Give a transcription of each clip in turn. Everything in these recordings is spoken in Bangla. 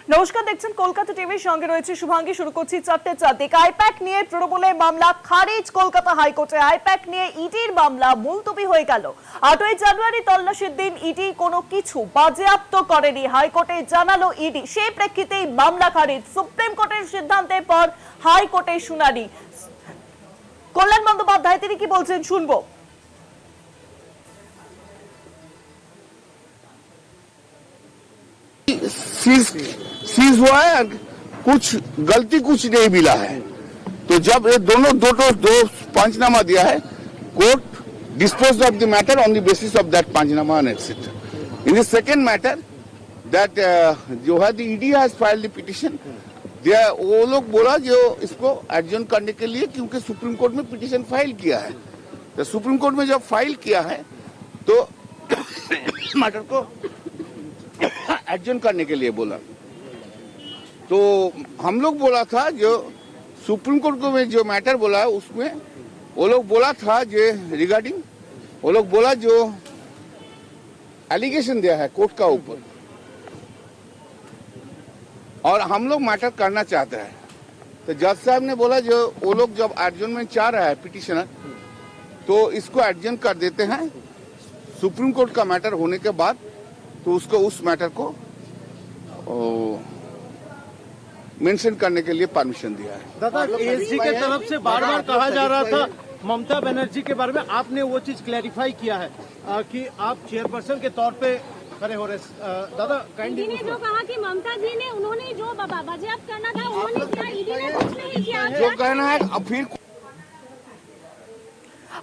নমস্কার, দেখছেন কলকাতা টিভির সঙ্গে রয়েছে শুভাঙ্গী। শুরু করছি চারটে চারদিক। আইপ্যাক নিয়ে তৃণমূলের মামলা খারিজ কলকাতা হাইকোর্টে। আইপ্যাক নিয়ে ইডির মামলা মুলতবি হয়ে গেল। 8ই জানুয়ারি তল্লাশির দিন ইডি কোনো কিছু বাজেয়াপ্ত করেনি, হাইকোর্টে জানালো ইডি। সেই প্রেক্ষিতেই মামলা খারিজ। সুপ্রিম কোর্টের সিদ্ধান্তের পর হাইকোর্টে শুনানি। কল্যাণ বন্দ্যোপাধ্যায় তিনি কি বলছেন শুনবো। सीज हुआ है, कुछ गलती कुछ नहीं मिला है। तो जब ये दो पंचनामा दिया है, court dispose of the matter on the basis of that panchnama and etcetera. In the second matter that जो है the ED has filed the petition. वो लोग बोला जो इसको एडजर्न करने के लिए, क्योंकि सुप्रीम कोर्ट में पिटीशन फाइल किया है। तो सुप्रीम कोर्ट में जब फाइल किया है तो मैटर को एडजर्न करने के लिए बोला। तो हम लोग बोला था जो सुप्रीम कोर्ट को में जो मैटर बोला है उसमें वो लोग बोला था जो रिगार्डिंग वो लोग बोला जो एलिगेशन दिया है कोर्ट का ऊपर, और हम लोग मैटर करना चाहते हैं। तो जज साहब ने बोला जो वो लोग जब एडजर्नमेंट चाह रहा है पिटिशनर, तो इसको एडजर्न कर देते हैं। सुप्रीम कोर्ट का मैटर होने के बाद तो उसको उस मैटर को मेंशन करने के लिए परमिशन दिया है। दादा, एसजी के तरफ से बार बार कहा जा रहा था ममता बनर्जी के बारे में, आपने वो चीज क्लैरिफाई किया है कि आप चेयरपर्सन के तौर पे खड़े हो रहे। दादा ईडी ने जो कहा कि ममता जी ने उन्होंने जो बाजियाप्त करना था उन्होंने किया, ईडी ने कुछ नहीं किया। जो कहना है अब फिर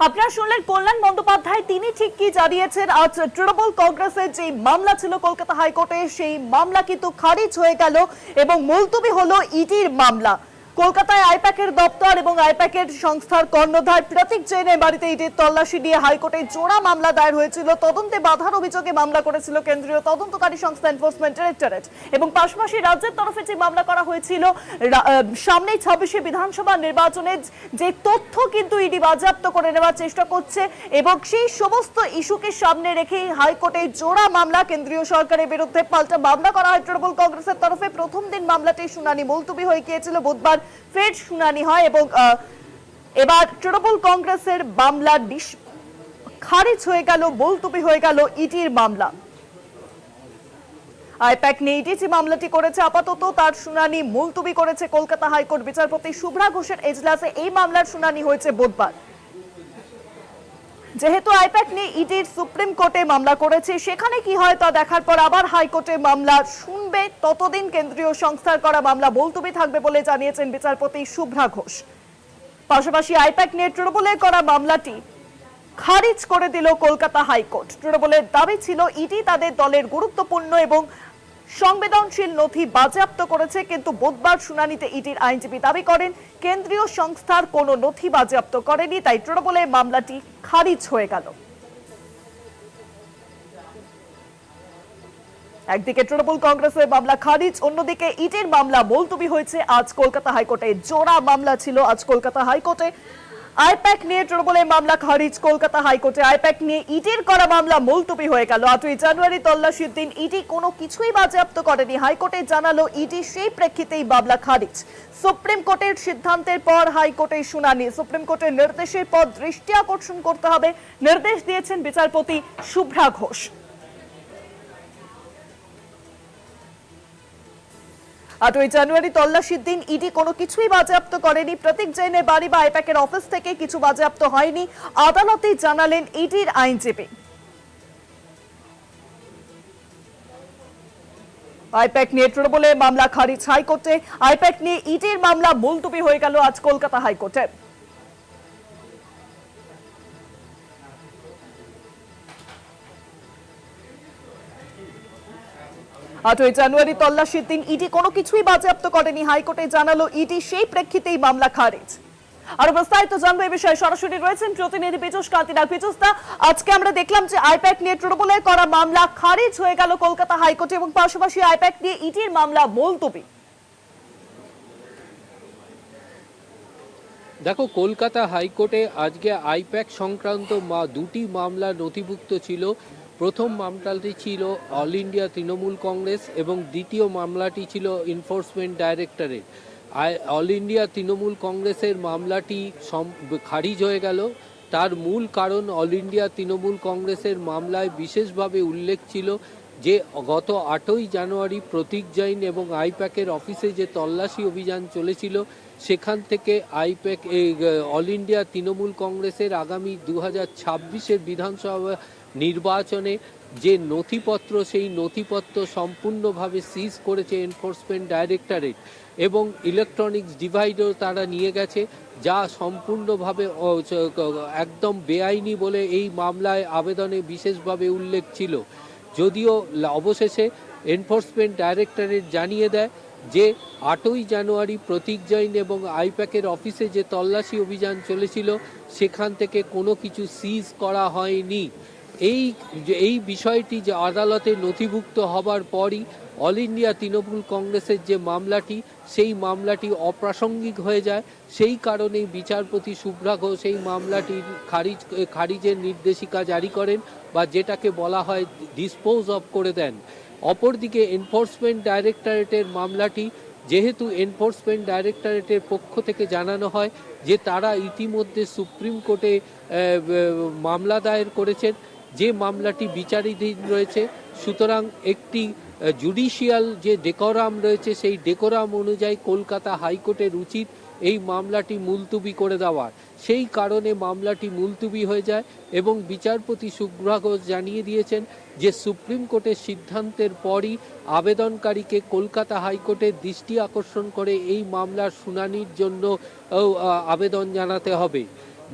আপনারা শুনলেন কল্যাণ বন্দ্যোপাধ্যায়, তিনি ঠিক কি জানিয়েছেন। আজ তৃণমূল কংগ্রেসের যে মামলা ছিল কলকাতা হাইকোর্টে, সেই মামলা কিন্তু খারিজ হয়ে গেল এবং মুলতবি হলো ইডির মামলা। কলকাতায় আইপ্যাকের দপ্তর এবং আইপ্যাকের সংস্থার কর্ণধার প্রতীক জৈনের বাড়িতে ইডির তল্লাশি নিয়ে হাইকোর্টে জোড়া মামলা দায়ের হয়েছিল। তদন্তে বাধার অভিযোগে মামলা করেছিল কেন্দ্রীয় তদন্তকারী সংস্থা এনফোর্সমেন্ট ডাইরেক্টরেট, এবং পাশাপাশি রাজ্যের তরফে যে মামলা করা হয়েছিল সামনেই 26শে বিধানসভা নির্বাচনে যে তথ্য কিন্তু ইডি বাজেয়াপ্ত করে নেওয়ার চেষ্টা করছে, এবং সেই সমস্ত ইস্যুকে সামনে রেখেই হাইকোর্টে জোড়া মামলা কেন্দ্রীয় সরকারের বিরুদ্ধে পাল্টা মামলা করা হয় তৃণমূল কংগ্রেসের তরফে। প্রথম দিন মামলাটির শুনানি মুলতবি হয়ে গিয়েছিল, বুধবার ফের শুনানি হয় এবং এবার তৃণমূল কংগ্রেসের মামলা খারিজ হয়ে গেল, মুলতবি হয়ে গেল ইডির মামলা। আইপ্যাক নিয়ে ইডি যে মামলাটি করেছে আপাতত তার শুনানি মুলতবি করেছে কলকাতা হাইকোর্ট। বিচারপতি শুভ্রা ঘোষের এজলাসে এই মামলার শুনানি হয়েছে বুধবার। যেহেতু আইপ্যাক নিয়ে ইডির সুপ্রিম কোর্টে মামলা করেছে, সেখানে কি হয় তা দেখার পর আবার হাইকোর্টে মামলা শুনবে। ততদিন কেন্দ্রীয় সংস্থার করা মামলা মুলতবি থাকবে বলে জানিয়েছেন বিচারপতি শুভ্রা ঘোষ। পাশাপাশি আইপ্যাক নিয়ে তৃণমূলের করা মামলাটি খারিজ করে দিল কলকাতা হাইকোর্ট। তৃণমূলের দাবি ছিল ইডি তাদের দলের গুরুত্বপূর্ণ এবং সংবেদনশীল নথি বাজেয়াপ্ত করেছে, কিন্তু বুধবার শুনানিতে ইডির আইনজীবী দাবি করেন কেন্দ্রীয় সংস্থার কোনো নথি বাজেয়াপ্ত করেনি, তাই তৃণমূলের মামলাটি খারিজ হয়ে গেল। একদিকে তৃণমূল কংগ্রেসের মামলা খারিজ, অন্যদিকে ইডির মামলা মুলতবি হয়েছে আজ কলকাতা হাইকোর্টে। জোড়া মামলা ছিল আজ কলকাতা হাইকোর্টে। আইপ্যাক নিয়ে তৃণমূলের মামলা খারিজ কলকাতা হাইকোর্টে। আইপ্যাক নিয়ে ইডির করা মামলা মুলতবি হয়ে গেল। 8ই জানুয়ারি তল্লাশির দিন ইডি কোনো কিছুই বাজেয়াপ্ত করেনি, হাইকোর্টে জানালো ইডি। সেই প্রেক্ষিতেই মামলা খারিজ। সুপ্রিম কোর্টের সিদ্ধান্তের পর হাইকোর্টে শুনানি। সুপ্রিম কোর্টের নির্দেশের পর দৃষ্টি আকর্ষণ করতে হবে নির্দেশ দিয়েছেন বিচারপতি শুভ্রা ঘোষ। 8ই জানুয়ারি তল্লাশির দিন ইডি কোনো কিছুই বাজেয়াপ্ত করেনি। প্রতীক জৈনের বাড়ি বা আইপ্যাকের অফিস থেকে কিছু বাজেয়াপ্ত হয়নি, আদালতে জানালেন ইডির আইনজীবী। আইপ্যাক নিয়ে তৃণমূলের মামলা খারিজ হাইকোর্টে। আইপ্যাক নিয়ে ইডির মামলা মুলতবি হয়ে গেল আজ কলকাতা হাইকোর্টে। 8ই জানুয়ারি তল্লাশির দিন ইডি কোনো কিছুই বাজেয়াপ্ত করেনি, হাইকোর্টে জানালো ইডি। সেই প্রেক্ষিতেই মামলা খারিজ। আর বিস্তারিত জানবো এই বিষয়ে সরাসরি রয়েছেন প্রতিনিধি পীযূষ কান্তি নাগ। পীযূষদা, আজকে আমরা দেখলাম যে আইপ্যাক নিয়ে তৃণমূলের করা মামলা খারিজ হয়ে গেল কলকাতা হাইকোর্টে, এবং পাশাপাশি আইপ্যাক নিয়ে ইডির মামলা মুলতবি। দেখো, কলকাতা হাইকোর্টে আজকে আইপ্যাক সংক্রান্ত দুটি মামলা নথিভুক্ত ছিল। প্রথম মামলাটি ছিল অল ইন্ডিয়া তৃণমূল কংগ্রেস এবং দ্বিতীয় মামলাটি ছিল enforcement directorate. All India Trinamool কংগ্রেসের মামলাটি খারিজ হয়ে গেল। তার মূল কারণ অল ইন্ডিয়া তৃণমূল কংগ্রেসের মামলায় বিশেষভাবে উল্লেখ ছিল যে গত 8ই জানুয়ারি প্রতীক জৈন এবং আইপ্যাকের অফিসে যে তল্লাশি অভিযান চলেছিল সেখান থেকে আইপ্যাক অল ইন্ডিয়া তৃণমূল কংগ্রেসের আগামী 2026-এর বিধানসভা নির্বাচনে যে নথিপত্র সেই নথিপত্র সম্পূর্ণভাবে সিজ করেছে এনফোর্সমেন্ট ডাইরেক্টরেট এবং ইলেকট্রনিক্স ডিভাইসও তারা নিয়ে গেছে, যা সম্পূর্ণভাবে একদম বেআইনি বলে এই মামলায় আবেদনে বিশেষভাবে উল্লেখ ছিল। যদিও অবশেষে এনফোর্সমেন্ট ডাইরেক্টরেট জানিয়ে দেয় যে 8ই জানুয়ারি প্রতীক জৈন এবং আইপ্যাকের অফিসে যে তল্লাশি অভিযান চলেছিল সেখান থেকে কোনো কিছু সিজ করা হয়নি। এই বিষয়টি যে আদালতে নথিভুক্ত হবার পরই অল ইন্ডিয়া তৃণমূল কংগ্রেসের যে মামলাটি সেই মামলাটি অপ্রাসঙ্গিক হয়ে যায়। সেই কারণেই বিচারপতি শুভ্রা ঘোষ এই মামলাটির খারিজের নির্দেশিকা জারি করেন বা যেটাকে বলা হয় ডিসপোজ অফ করে দেন। অপরদিকে এনফোর্সমেন্ট ডাইরেক্টরেটের মামলাটি যেহেতু এনফোর্সমেন্ট ডাইরেক্টরেটের পক্ষ থেকে জানানো হয় যে তারা ইতিমধ্যে সুপ্রিম কোর্টে মামলা দায়ের করেছেন, যে মামলাটি বিচারাধীন রয়েছে, সুতরাং একটি জুডিশিয়াল যে ডেকোরাম রয়েছে সেই ডেকোরাম অনুযায়ী কলকাতা হাইকোর্টের উচিত এই মামলাটি মুলতুবি করে দেওয়ার। সেই কারণে মামলাটি মুলতুবি হয়ে যায় এবং বিচারপতি শুভ্রা ঘোষ জানিয়ে দিয়েছেন যে সুপ্রিম কোর্টের সিদ্ধান্তের পরই আবেদনকারীকে কলকাতা হাইকোর্টের দৃষ্টি আকর্ষণ করে এই মামলার শুনানির জন্য আবেদন জানাতে হবে।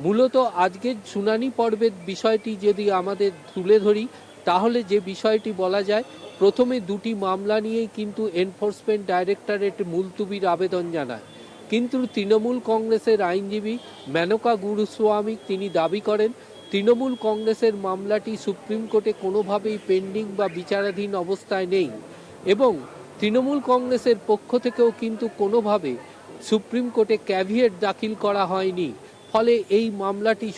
মূলত আজকের শুনানি পর্বের বিষয়টি যদি আমাদের তুলে ধরি তাহলে যে বিষয়টি বলা যায়, প্রথমে দুটি মামলা নিয়েই কিন্তু এনফোর্সমেন্ট ডাইরেক্টরেট মুলতুবির আবেদন জানায়, কিন্তু তৃণমূল কংগ্রেসের আইনজীবী মেনকা গুরুস্বামী তিনি দাবি করেন তৃণমূল কংগ্রেসের মামলাটি সুপ্রিম কোর্টে কোনোভাবেই পেন্ডিং বা বিচারাধীন অবস্থায় নেই এবং তৃণমূল কংগ্রেসের পক্ষ থেকেও কিন্তু কোনোভাবে সুপ্রিম কোর্টে ক্যাভিয়েট দাখিল করা হয়নি। ফলে এই মামলাটি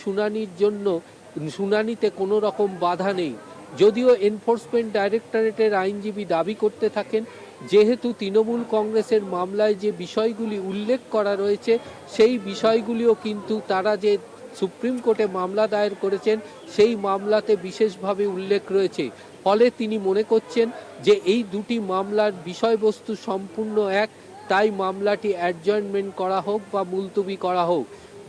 শুনানিতে কোনো রকম বাধা নেই। যদিও এনফোর্সমেন্ট ডাইরেক্টরেটের আইনজীবী দাবি করতে থাকেন যেহেতু তৃণমূল কংগ্রেসের মামলায় যে বিষয়গুলি উল্লেখ করা রয়েছে সেই বিষয়গুলিও কিন্তু তারা যে সুপ্রিম কোর্টে মামলা দায়ের করেছেন সেই মামলাতে বিশেষভাবে উল্লেখ রয়েছে। ফলে তিনি মনে করছেন যে এই দুটি মামলার বিষয়বস্তু সম্পূর্ণ এক, তাই মামলাটি অ্যাডজয়েন্টমেন্ট করা হোক বা মুলতুবি করা হোক।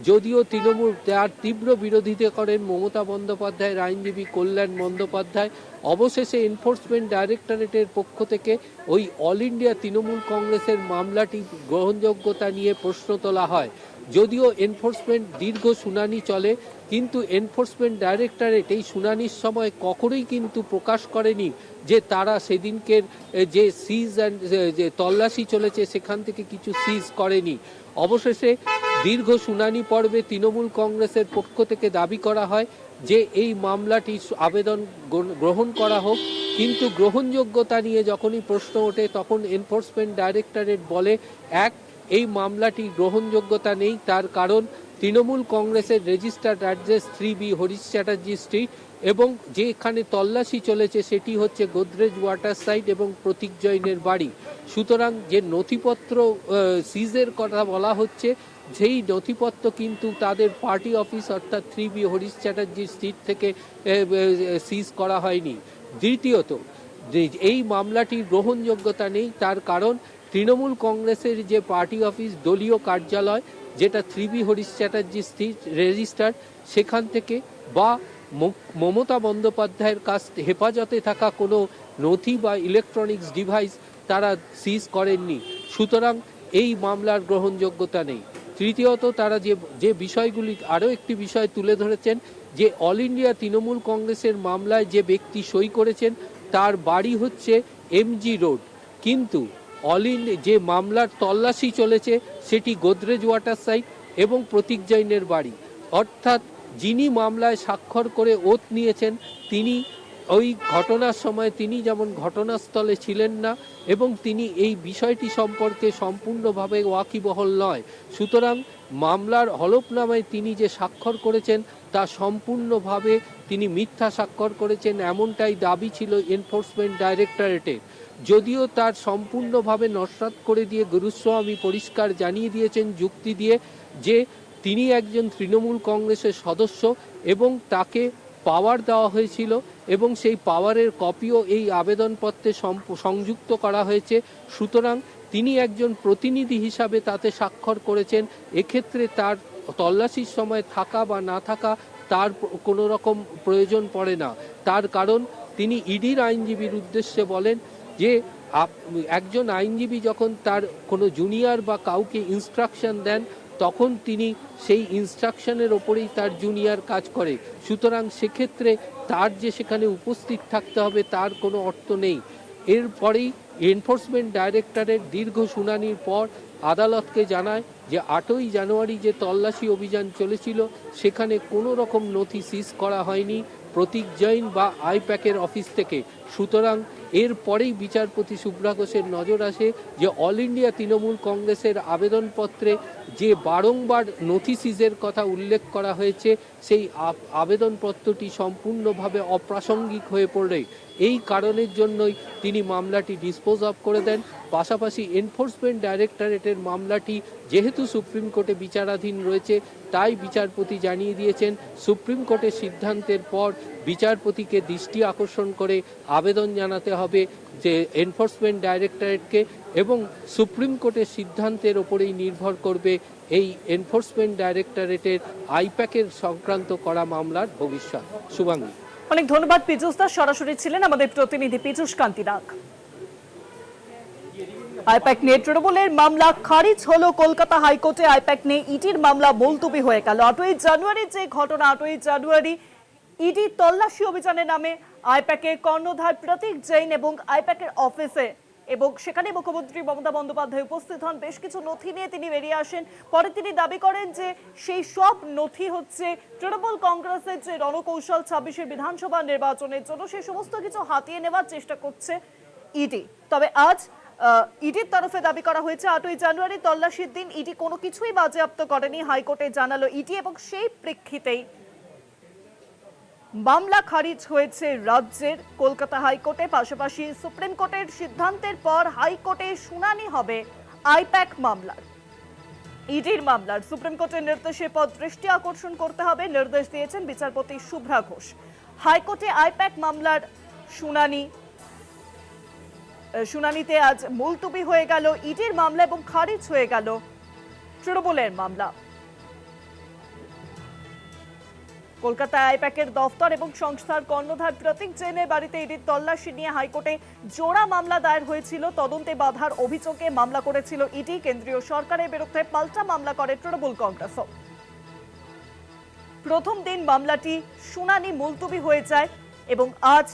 যদিও তৃণমূল তার তীব্র বিরোধিতা করেন মমতা বন্দ্যোপাধ্যায়ের আইনজীবী কল্যাণ বন্দ্যোপাধ্যায়, অবশেষে এনফোর্সমেন্ট ডাইরেক্টরেটের পক্ষ থেকে ওই অল ইন্ডিয়া তৃণমূল কংগ্রেসের মামলাটি গ্রহণযোগ্যতা নিয়ে প্রশ্ন তোলা হয়। যদিও এনফোর্সমেন্ট দীর্ঘ শুনানি চলে, কিন্তু এনফোর্সমেন্ট ডাইরেক্টরেট এই শুনানির সময় কখনোই কিন্তু প্রকাশ করেনি যে তারা সেদিনকের যে সিজ অ্যান্ড যে তল্লাশি চলেছে সেখান থেকে কিছু সিজ করেনি। অবশেষে দীর্ঘ শুনানি পর্বে তৃণমূল কংগ্রেসের পক্ষ থেকে দাবি করা হয় যে এই মামলাটি আবেদন গ্রহণ করা হোক, কিন্তু গ্রহণযোগ্যতা নিয়ে যখনই প্রশ্ন ওঠে তখন এনফোর্সমেন্ট ডাইরেক্টরেট বলে এই মামলাটি গ্রহণযোগ্যতা নেই, তার কারণ তৃণমূল কংগ্রেসের registered address 3B Harish Chatterjee street এবং যেখানে তল্লাশি চলেছে সেটি হচ্ছে গোদরেজ ওয়াটার সাইড এবং প্রতীক জৈনের বাড়ি। সুতরাং যে নথিপত্র সিজের কথা বলা হচ্ছে সেই নথিপত্র কিন্তু তাদের পার্টি অফিস অর্থাৎ 3B হরিশ চ্যাটার্জি স্ট্রিট থেকে সিজ করা হয়নি। দ্বিতীয়ত, এই মামলাটির গ্রহণযোগ্যতা নেই, তার কারণ তৃণমূল কংগ্রেসের যে পার্টি অফিস দলীয় কার্যালয় যেটা 3B Harish Chatterjee street registered সেখান থেকে বা মমতা বন্দ্যোপাধ্যায়ের কাছ হেফাজতে থাকা কোনো নথি বা ইলেকট্রনিক্স ডিভাইস তারা সিজ করেননি। সুতরাং এই মামলার গ্রহণযোগ্যতা নেই। তৃতীয়ত, তারা যে বিষয়গুলি আরও একটি বিষয় তুলে ধরেছেন যে অল ইন্ডিয়া তৃণমূল কংগ্রেসের মামলায় যে ব্যক্তি সই করেছেন তার বাড়ি হচ্ছে MG রোড, কিন্তু যে মামলার তল্লাশি চলেছে সেটি গোদরেজ ওয়াটার সাইড এবং প্রতীক জৈনের বাড়ি, অর্থাৎ যিনি মামলায় স্বাক্ষর করে ওথ নিয়েছেন তিনি ওই ঘটনার সময় তিনি যেমন ঘটনাস্থলে ছিলেন না এবং তিনি এই বিষয়টি সম্পর্কে সম্পূর্ণভাবে ওয়াকিবহল নয়। সুতরাং মামলার হলফনামায় তিনি যে স্বাক্ষর করেছেন তা সম্পূর্ণভাবে তিনি মিথ্যা স্বাক্ষর করেছেন, এমনটাই দাবি ছিল এনফোর্সমেন্ট ডাইরেক্টরেটের। যদিও তার সম্পূর্ণভাবে নস্যাৎ করে দিয়ে গুরুস্বামী পরিষ্কার জানিয়ে দিয়েছেন যুক্তি দিয়ে যে তিনি একজন তৃণমূল কংগ্রেসের সদস্য এবং তাকে পাওয়ার দেওয়া হয়েছিল এবং সেই পাওয়ারের কপিও এই আবেদনপত্রে সংযুক্ত করা হয়েছে। সুতরাং তিনি একজন প্রতিনিধি হিসাবে তাতে স্বাক্ষর করেছেন। এক্ষেত্রে তার তল্লাশির সময় থাকা বা না থাকা তার কোনো রকম প্রয়োজন পড়ে না। তার কারণ তিনি ইডির আইনজীবীর উদ্দেশ্যে বলেন যে একজন আইনজীবী যখন তার কোনো জুনিয়র বা কাউকে ইনস্ট্রাকশন দেন তখন তিনি সেই ইনস্ট্রাকশনের ওপরেই তার জুনিয়র কাজ করে। সুতরাং সেক্ষেত্রে তার যে সেখানে উপস্থিত থাকতে হবে তার কোনো অর্থ নেই। এরপরেই এনফোর্সমেন্ট ডাইরেক্টরেট দীর্ঘ শুনানির পর আদালতকে জানায় যে 8ই জানুয়ারি যে তল্লাশি অভিযান চলেছিল সেখানে কোনো রকম নথি সিজ করা হয়নি প্রতীক জৈন বা আইপ্যাকের অফিস থেকে। সুতরাং এরপরেই বিচারপতি শুভ্রা ঘোষের নজর আসে যে অল ইন্ডিয়া তৃণমূল কংগ্রেসের আবেদনপত্রে যে বারংবার নথি সিজের কথা উল্লেখ করা হয়েছে সেই আবেদনপত্রটি সম্পূর্ণভাবে অপ্রাসঙ্গিক হয়ে পড়ে। এই কারণের জন্যই তিনি মামলাটি ডিসপোজ অফ করে দেন। পাশাপাশি এনফোর্সমেন্ট ডাইরেক্টরেটের মামলাটি যেহেতু সুপ্রিম কোর্টে বিচারাধীন রয়েছে তাই বিচারপতি জানিয়ে দিয়েছেন সুপ্রিম কোর্টের সিদ্ধান্তের পর বিচারপতিকে দৃষ্টি আকর্ষণ করে আবেদন জানাতে হবে যে এনফোর্সমেন্ট ডাইরেক্টরেটকে এবং সুপ্রিম কোর্টের সিদ্ধান্তের ওপরেই নির্ভর করবে এই এনফোর্সমেন্ট ডাইরেক্টরেটের আইপ্যাকের সংক্রান্ত করা মামলার ভবিষ্যৎ। শুভাঙ্গী, অনেক ধন্যবাদ পীযূষ দাস, সরাসরি ছিলেন আমাদের প্রতিনিধি পীযূষ কান্তি নাগ। আইপ্যাক নিয়ে তৃণমূলের মামলা খারিজ হলো কলকাতা হাইকোর্টে। আইপ্যাক নিয়ে ইডির মামলা মুলতবি হয়ে গেল। 8ই জানুয়ারি যে ঘটনা, 8ই জানুয়ারি ইডি তল্লাশি অভিযানের নামে আইপ্যাকের কর্ণধার প্রতীক জৈন এবং আইপ্যাকের অফিসে এবং সেখানে মুখ্যমন্ত্রী মমতা বন্দ্যোপাধ্যায় উপস্থিত হন। বেশ কিছু নথি নিয়ে তিনি বেরিয়ে আসেন। পরে তিনি দাবি করেন যে সেই সব নথি হচ্ছে তৃণমূল কংগ্রেসের যে রণকৌশল 26-এর বিধানসভা নির্বাচনের জন্য সেই সমস্ত কিছু হাতিয়ে নেওয়ার চেষ্টা করছে ইডি। তবে আজ ইডির তরফে দাবি করা হয়েছে 8ই জানুয়ারি তল্লাশির দিন ইডি কোনো কিছুই বাজেয়াপ্ত করেনি, হাইকোর্টে জানালো ইডি এবং সেই প্রেক্ষিতেই মামলা খারিজ হয়েছে রাজ্যের কলকাতা হাইকোর্টে। পাশাপাশি সুপ্রিম কোর্টের সিদ্ধান্তের পর হাইকোর্টে শুনানি হবে আইপ্যাক মামলার। ইডির মামলার সুপ্রিম কোর্টের নির্দেশের পর দৃষ্টি আকর্ষণ করতে হবে নির্দেশ দিয়েছেন বিচারপতি শুভ্রা ঘোষ। হাইকোর্টে আইপ্যাক মামলার শুনানিতে আজ মুলতবি হয়ে গেল ইডির মামলা এবং খারিজ হয়ে গেল তৃণমূলের মামলা। কলকাতায় আইপ্যাকের দফতর এবং সংস্থার কর্ণধার প্রতীক জৈনের বাড়িতে ইডির তল্লাশি নিয়ে হাইকোর্টে জোড়া মামলা দায়ের হয়েছিল। তদন্তে বাধার অভিযোগে মামলা করেছিল ইডি। কেন্দ্রীয় সরকারের বিরুদ্ধে পাল্টা মামলা করে তৃণমূল কংগ্রেসও। প্রথম দিন মামলাটি শুনানি মুলতবি হয়ে যায় এবং আজ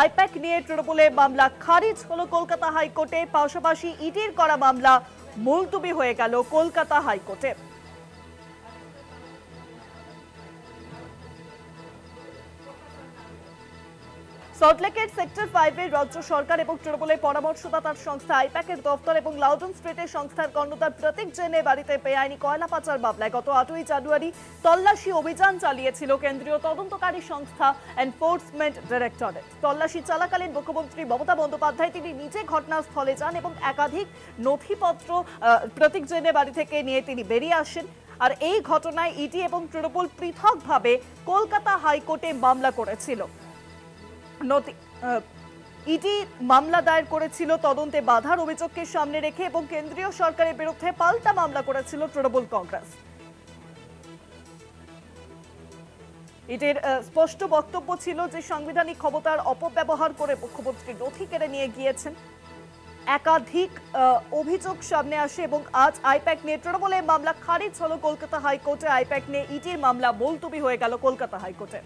আইপ্যাক নিয়ে তৃণমূলের মামলা খারিজ হলো কলকাতা হাইকোর্টে। পাশাপাশি ইডির করা মামলা মুলতবি হয়ে গেল কলকাতা হাইকোর্টে। সল্টলেকের সেক্টর 5-এর রাজ্য সরকার এবং তৃণমূলের পরামর্শদাতার সংস্থা আইপ্যাকের দফতর এবং লাউডন স্ট্রিটের সংস্থার কর্ণধার প্রতীক জৈনের বাড়িতে বেআইনি কয়লা পাচার মামলায় গত 8ই জানুয়ারি তল্লাশি অভিযান চালিয়েছিল কেন্দ্রীয় তদন্তকারী সংস্থা এনফোর্সমেন্ট ডাইরেক্টরেট। তল্লাশি চলাকালীন মুখ্যমন্ত্রী মমতা বন্দ্যোপাধ্যায় তিনি নিজে ঘটনাস্থলে যান এবং একাধিক নথিপত্র প্রতীক জৈনের বাড়ি থেকে নিয়ে তিনি বেরিয়ে আসেন। আর এই ঘটনায় ইডি এবং তৃণমূল পৃথকভাবে কলকাতা হাইকোর্টে মামলা করেছিল। ইডি মামলা দায়ের করেছিল তদন্তে বাধার অভিযোগকে সামনে রেখে এবং কেন্দ্রীয় সরকারের বিরুদ্ধে পাল্টা মামলা করেছিল তৃণমূল কংগ্রেস। ইডির স্পষ্ট বক্তব্য ছিল যে সাংবিধানিক ক্ষমতার অপব্যবহার করে মুখ্যমন্ত্রী নথি কেড়ে নিয়ে গিয়েছেন। একাধিক অভিযোগ সামনে আসে এবং আজ আইপ্যাক নিয়ে তৃণমূলের মামলা খারিজ হলো কলকাতা হাইকোর্টে। আইপ্যাক নিয়ে ইডির মামলা মুলতবি হয়ে গেল কলকাতা হাইকোর্টে।